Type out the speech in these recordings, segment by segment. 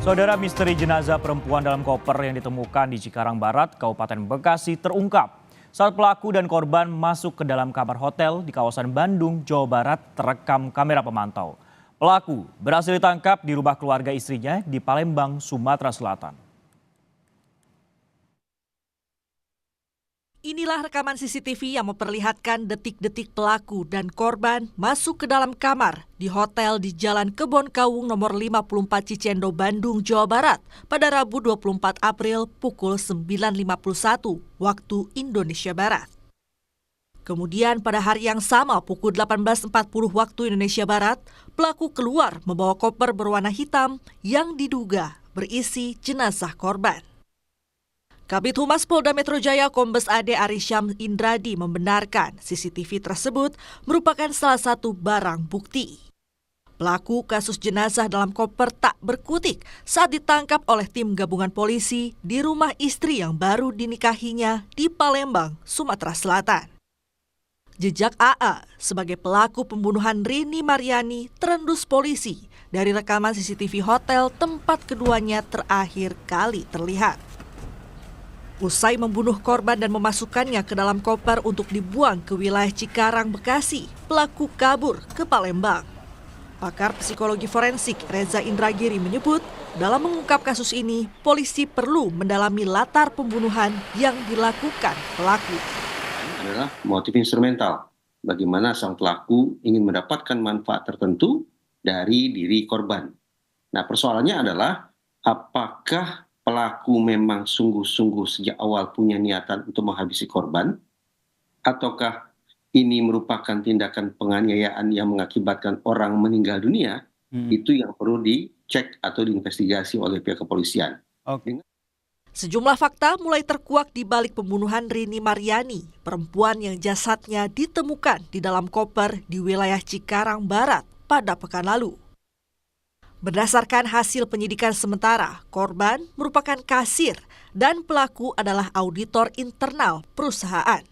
Saudara, misteri jenazah perempuan dalam koper yang ditemukan di Cikarang Barat, Kabupaten Bekasi terungkap. Saat pelaku dan korban masuk ke dalam kamar hotel di kawasan Bandung, Jawa Barat terekam kamera pemantau. Pelaku berhasil ditangkap di rumah keluarga istrinya di Palembang, Sumatera Selatan. Inilah rekaman CCTV yang memperlihatkan detik-detik pelaku dan korban masuk ke dalam kamar di hotel di Jalan Kebon Kawung nomor 54 Cicendo, Bandung, Jawa Barat pada Rabu 24 April pukul 9.51 waktu Indonesia Barat. Kemudian pada hari yang sama pukul 18.40 waktu Indonesia Barat, pelaku keluar membawa koper berwarna hitam yang diduga berisi jenazah korban. Kabid Humas Polda Metro Jaya Kombes Ade Arisyam Indradi membenarkan CCTV tersebut merupakan salah satu barang bukti. Pelaku kasus jenazah dalam koper tak berkutik saat ditangkap oleh tim gabungan polisi di rumah istri yang baru dinikahinya di Palembang, Sumatera Selatan. Jejak AA sebagai pelaku pembunuhan Rini Mariani terendus polisi dari rekaman CCTV hotel tempat keduanya terakhir kali terlihat. Usai membunuh korban dan memasukkannya ke dalam koper untuk dibuang ke wilayah Cikarang, Bekasi, pelaku kabur ke Palembang. Pakar psikologi forensik Reza Indragiri menyebut, dalam mengungkap kasus ini, polisi perlu mendalami latar pembunuhan yang dilakukan pelaku. Ini adalah motif instrumental, bagaimana sang pelaku ingin mendapatkan manfaat tertentu dari diri korban. Nah, persoalannya adalah apakah pelaku memang sungguh-sungguh sejak awal punya niatan untuk menghabisi korban, ataukah ini merupakan tindakan penganiayaan yang mengakibatkan orang meninggal dunia, itu yang perlu dicek atau diinvestigasi oleh pihak kepolisian. Sejumlah fakta mulai terkuak di balik pembunuhan Rini Mariani, perempuan yang jasadnya ditemukan di dalam koper di wilayah Cikarang Barat pada pekan lalu. Berdasarkan hasil penyidikan sementara, korban merupakan kasir dan pelaku adalah auditor internal perusahaan.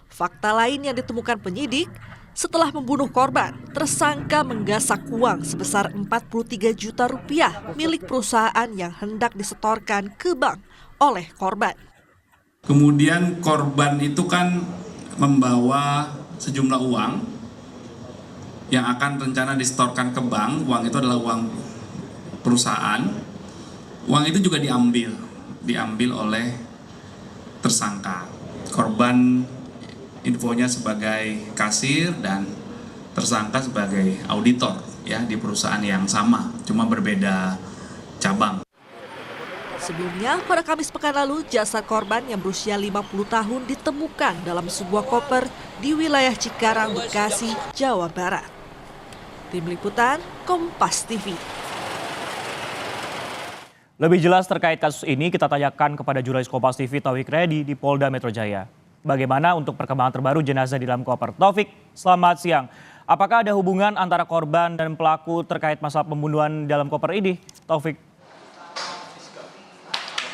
Fakta lain yang ditemukan penyidik, setelah membunuh korban, tersangka menggasak uang sebesar 43 juta rupiah milik perusahaan yang hendak disetorkan ke bank oleh korban. Kemudian korban itu kan membawa sejumlah uang yang akan rencana disetorkan ke bank. Uang itu adalah uang perusahaan. Uang itu juga diambil oleh tersangka. Korban infonya sebagai kasir dan tersangka sebagai auditor ya di perusahaan yang sama, cuma berbeda cabang. Sebelumnya, pada Kamis pekan lalu, jasad korban yang berusia 50 tahun ditemukan dalam sebuah koper di wilayah Cikarang, Bekasi, Jawa Barat. Tim Liputan, Kompas TV. Lebih jelas terkait kasus ini kita tanyakan kepada jurnalis Kompas TV Taufik Redi di Polda Metro Jaya. Bagaimana untuk perkembangan terbaru jenazah di dalam koper? Taufik, selamat siang. Apakah ada hubungan antara korban dan pelaku terkait masalah pembunuhan dalam koper ini, Taufik?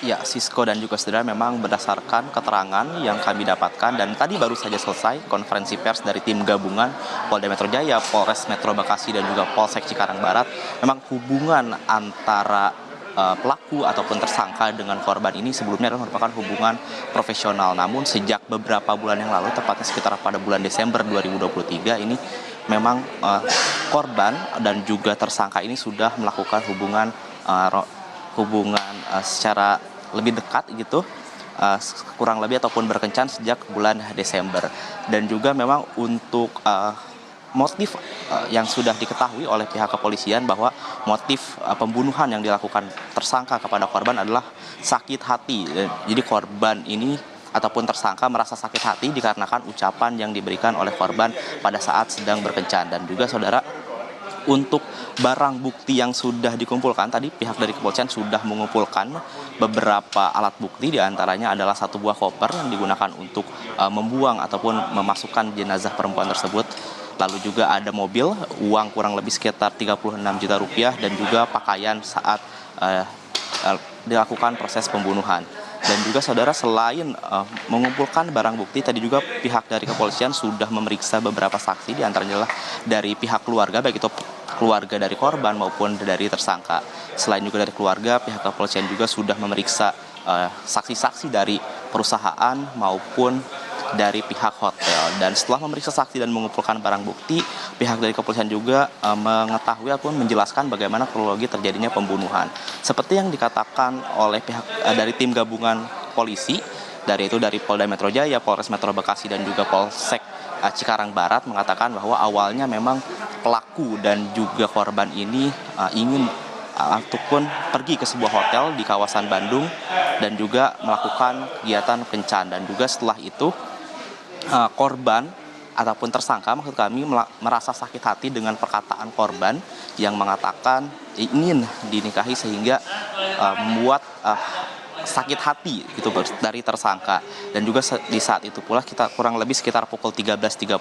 Ya, Sisko dan juga saudara, memang berdasarkan keterangan yang kami dapatkan dan tadi baru saja selesai konferensi pers dari tim gabungan Polda Metro Jaya, Polres Metro Bekasi dan juga Polsek Cikarang Barat, memang hubungan antara pelaku ataupun tersangka dengan korban ini sebelumnya adalah merupakan hubungan profesional. Namun sejak beberapa bulan yang lalu, tepatnya sekitar pada bulan Desember 2023 ini, memang korban dan juga tersangka ini sudah melakukan hubungan secara lebih dekat gitu, kurang lebih ataupun berkencan sejak bulan Desember. Dan juga memang untuk motif yang sudah diketahui oleh pihak kepolisian bahwa motif pembunuhan yang dilakukan tersangka kepada korban adalah sakit hati. Jadi korban ini ataupun tersangka merasa sakit hati dikarenakan ucapan yang diberikan oleh korban pada saat sedang berkencan. Dan juga saudara, untuk barang bukti yang sudah dikumpulkan, tadi pihak dari kepolisian sudah mengumpulkan beberapa alat bukti, diantaranya adalah satu buah koper yang digunakan untuk membuang ataupun memasukkan jenazah perempuan tersebut. Lalu juga ada mobil, uang kurang lebih sekitar 36 juta rupiah, dan juga pakaian saat dilakukan proses pembunuhan. Dan juga saudara, selain mengumpulkan barang bukti, tadi juga pihak dari kepolisian sudah memeriksa beberapa saksi, diantaranya adalah dari pihak keluarga, baik itu keluarga dari korban maupun dari tersangka. Selain juga dari keluarga, pihak kepolisian juga sudah memeriksa saksi-saksi dari perusahaan maupun dari pihak hotel. Dan setelah memeriksa saksi dan mengumpulkan barang bukti, pihak dari kepolisian juga mengetahui ataupun menjelaskan bagaimana kronologi terjadinya pembunuhan. Seperti yang dikatakan oleh pihak dari tim gabungan polisi, dari Polda Metro Jaya, Polres Metro Bekasi, dan juga Polsek Cikarang Barat mengatakan bahwa awalnya memang pelaku dan juga korban ini ingin ataupun pergi ke sebuah hotel di kawasan Bandung dan juga melakukan kegiatan kencan. Dan juga setelah itu korban ataupun tersangka maksud kami merasa sakit hati dengan perkataan korban yang mengatakan ingin dinikahi sehingga membuat sakit hati gitu dari tersangka. Dan juga di saat itu pula kita kurang lebih sekitar pukul 13.30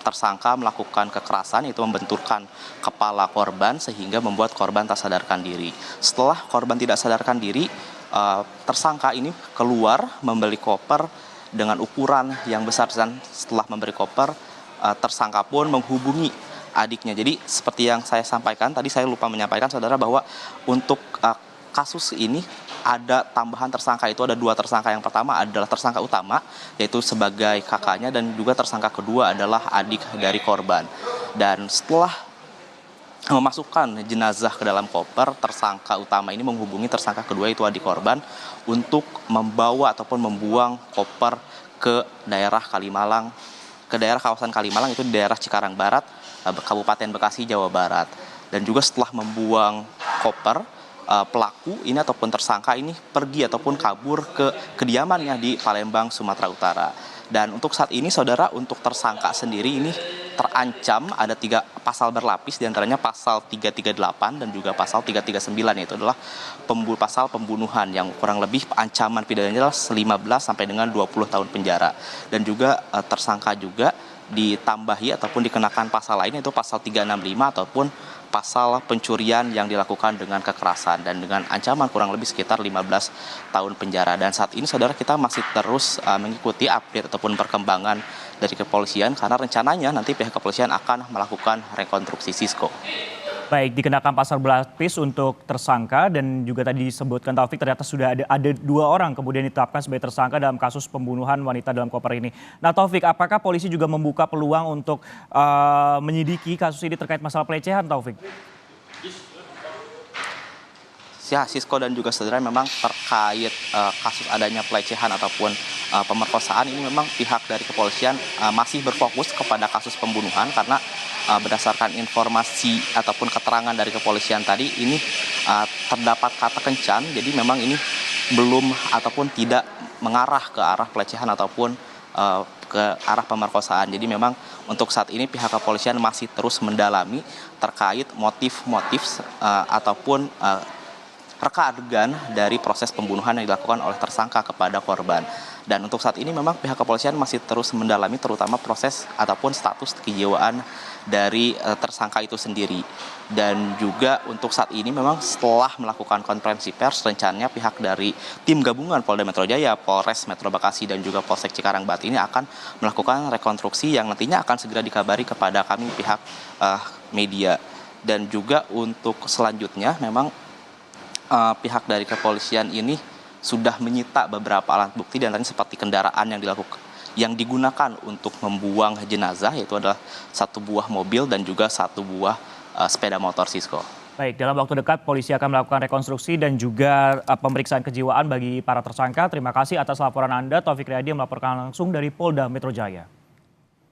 tersangka melakukan kekerasan, yaitu membenturkan kepala korban sehingga membuat korban tak sadarkan diri. Setelah korban tidak sadarkan diri, tersangka ini keluar membeli koper dengan ukuran yang besar, dan setelah memberi koper, tersangka pun menghubungi adiknya. Jadi seperti yang saya sampaikan tadi, saya lupa menyampaikan saudara bahwa untuk kasus ini ada tambahan tersangka, itu ada 2 tersangka. Yang pertama adalah tersangka utama, yaitu sebagai kakaknya, dan juga tersangka kedua adalah adik dari korban. Dan setelah memasukkan jenazah ke dalam koper, tersangka utama ini menghubungi tersangka kedua, yaitu adik korban, untuk membawa ataupun membuang koper ke daerah Kalimalang, ke daerah kawasan Kalimalang, itu di daerah Cikarang Barat, Kabupaten Bekasi, Jawa Barat. Dan juga setelah membuang koper, pelaku ini ataupun tersangka ini pergi ataupun kabur ke kediamannya di Palembang, Sumatera Utara. Dan untuk saat ini saudara, untuk tersangka sendiri ini terancam ada 3 pasal berlapis, diantaranya pasal 338 dan juga pasal 339, yaitu adalah pasal pembunuhan yang kurang lebih ancaman pidananya adalah 15 sampai dengan 20 tahun penjara. Dan juga tersangka juga ditambahi ataupun dikenakan pasal lain, yaitu pasal 365 ataupun pasal pencurian yang dilakukan dengan kekerasan dan dengan ancaman kurang lebih sekitar 15 tahun penjara. Dan saat ini saudara, kita masih terus mengikuti update ataupun perkembangan dari kepolisian, karena rencananya nanti pihak kepolisian akan melakukan rekonstruksi Sisko. Baik, dikenakan pasal berlapis untuk tersangka, dan juga tadi disebutkan Taufik ternyata sudah ada 2 orang kemudian ditetapkan sebagai tersangka dalam kasus pembunuhan wanita dalam koper ini. Nah Taufik, apakah polisi juga membuka peluang untuk menyidiki kasus ini terkait masalah pelecehan, Taufik? Ya, Sisko dan juga saudara, memang terkait kasus adanya pelecehan ataupun pemerkosaan ini memang pihak dari kepolisian masih berfokus kepada kasus pembunuhan, karena berdasarkan informasi ataupun keterangan dari kepolisian tadi ini terdapat kata kencan, jadi memang ini belum ataupun tidak mengarah ke arah pelecehan ataupun ke arah pemerkosaan. Jadi memang untuk saat ini pihak kepolisian masih terus mendalami terkait motif-motif ataupun reka adegan dari proses pembunuhan yang dilakukan oleh tersangka kepada korban. Dan untuk saat ini memang pihak kepolisian masih terus mendalami terutama proses ataupun status kejiwaan dari tersangka itu sendiri. Dan juga untuk saat ini memang setelah melakukan konferensi pers, rencananya pihak dari tim gabungan Polda Metro Jaya, Polres Metro Bekasi, dan juga Polsek Cikarang Barat ini akan melakukan rekonstruksi yang nantinya akan segera dikabari kepada kami pihak media. Dan juga untuk selanjutnya memang pihak dari kepolisian ini sudah menyita beberapa alat bukti, dan tadi seperti kendaraan yang digunakan untuk membuang jenazah, yaitu adalah 1 buah mobil dan juga 1 buah sepeda motor, Sisko. Baik, dalam waktu dekat polisi akan melakukan rekonstruksi dan juga pemeriksaan kejiwaan bagi para tersangka. Terima kasih atas laporan Anda, Taufik Riyadi, melaporkan langsung dari Polda Metro Jaya.